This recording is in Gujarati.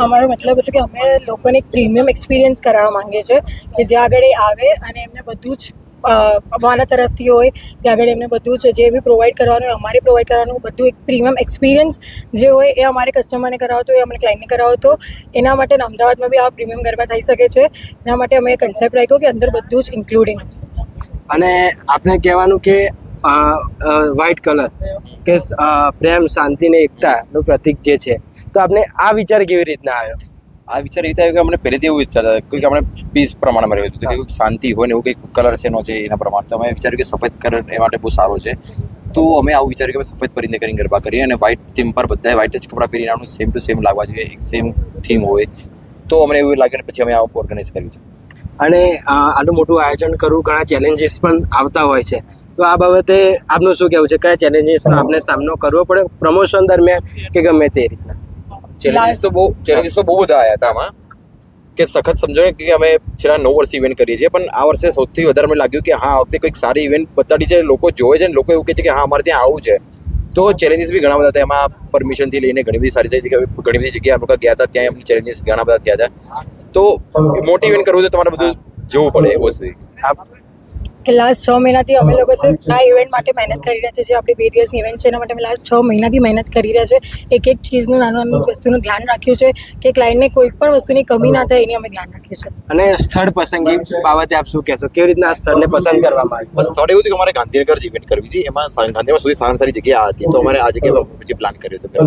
અમારો મતલબ હતો કે અમે લોકોને એક પ્રીમિયમ એક્સપિરિયન્સ કરાવવા માંગીએ છીએ કે જ્યાં આગળ એ આવે અને એમને બધું જ અમારા તરફથી હોય ત્યાં આગળ એમને બધું જ જે બી પ્રોવાઈડ કરવાનું હોય અમારે પ્રોવાઈડ કરવાનું બધું એક પ્રીમિયમ એક્સપિરિયન્સ જે હોય એ અમારે કસ્ટમરને કરાવતો હોય અમને ક્લાયન્ટને કરાવતો એના માટે અમદાવાદમાં બી આ પ્રીમિયમ ગરબા થઈ શકે છે. એના માટે અમે કન્સેપ્ટ રાખ્યો કે અંદર બધું જ ઇન્ક્લુડિંગ હશે. અને આપણે કહેવાનું કે વ્હાઇટ કલર કે પ્રેમ શાંતિ ને એકતાનું પ્રતીક જે છે, તો આપણે આ વિચાર કેવી રીતના આવ્યો? આ વિચાર એ થાય કે અમને પહેલેથી એવું વિચારતા કે આપણે પીસ પ્રમાણે રહ્યું હતું કે કોઈ શાંતિ હોય ને એવું કંઈક કલર છે નો છે એના પ્રમાણે. તો અમે વિચાર્યું કે સફેદ કલર એ માટે બહુ સારો છે. તો અમે આવું વિચાર્યું કે સફેદ કરીને કરીને ગરબા કરીએ અને વ્હાઇટ થીમ પર બધાએ વ્હાઇટ જ કપડાં પહેરીને આવવાનું, સેમ ટુ સેમ લાગવા જોઈએ, એક સેમ થીમ હોય. તો અમને એવું લાગે ને પછી અમે આવું ઓર્ગેનાઇઝ કર્યું છે. અને આટલું મોટું આયોજન કરવું ઘણા ચેલેન્જીસ પણ આવતા હોય છે, તો આ બાબતે આપનું શું કહેવું છે? કયા ચેલેન્જીસનો આપણે સામનો કરવો પડે પ્રમોશન દરમિયાન કે ગમે તે રીતના? ચેલેન્જીસ તો બહુ બધા આવ્યા હતા આમાં કે સખત સમજો ને કે અમે છેલ્લા 9 વર્ષ ઇવેન્ટ કરીએ છીએ, પણ આ વર્ષે સૌથી વધારે મને લાગ્યું કે હા આ વખતે કંઈક સારી ઇવેન્ટ બતાડી છે. લોકો જોવે છે ને લોકો એવું કહે છે કે હા અમારે ત્યાં આવું છે. તો ચેલેન્જીસ બી ઘણા બધા હતા એમાં. પરમિશનથી લઈને ઘણી બધી સારી સારી જગ્યાએ ઘણી બધી જગ્યાએ અમે ગયા હતા, ત્યાં એમની ચેલેન્જીસ ઘણા બધા થયા હતા. તો મોટી ઇવેન્ટ કરવું તો તમારે બધું જોવું પડે એવું છે. કે લાસ્ટ 6 મહિનાથી અમે લોકો સિર્ફ આ ઇવેન્ટ માટે મહેનત કરી રહ્યા છે. જે આપણી 2 દિવસની ઇવેન્ટ છે એના માટે અમે લાસ્ટ 6 મહિનાથી મહેનત કરી રહ્યા છે. એક ચીઝનું નાનું વસ્તુનું ધ્યાન રાખ્યું છે કે ક્લાયન્ટને કોઈ પણ વસ્તુની કમી ના થાય એની અમે ધ્યાન રાખ્યું છે. અને સ્થળ પસંદગી બાબતે આપ શું કહેશો? કેવી રીતના આ સ્થળને પસંદ કરવામાં આવ્યું? બસ સ્થળ એવું હતું કે અમારે ગાંધીનગર ઇવેન્ટ કરવી હતી. એમાં ગાંધીનગરમાં સૌથી સારામાં સારી જગ્યા આ હતી, તો અમારે આ જગ્યા પછી પ્લાન કર્યો હતો કે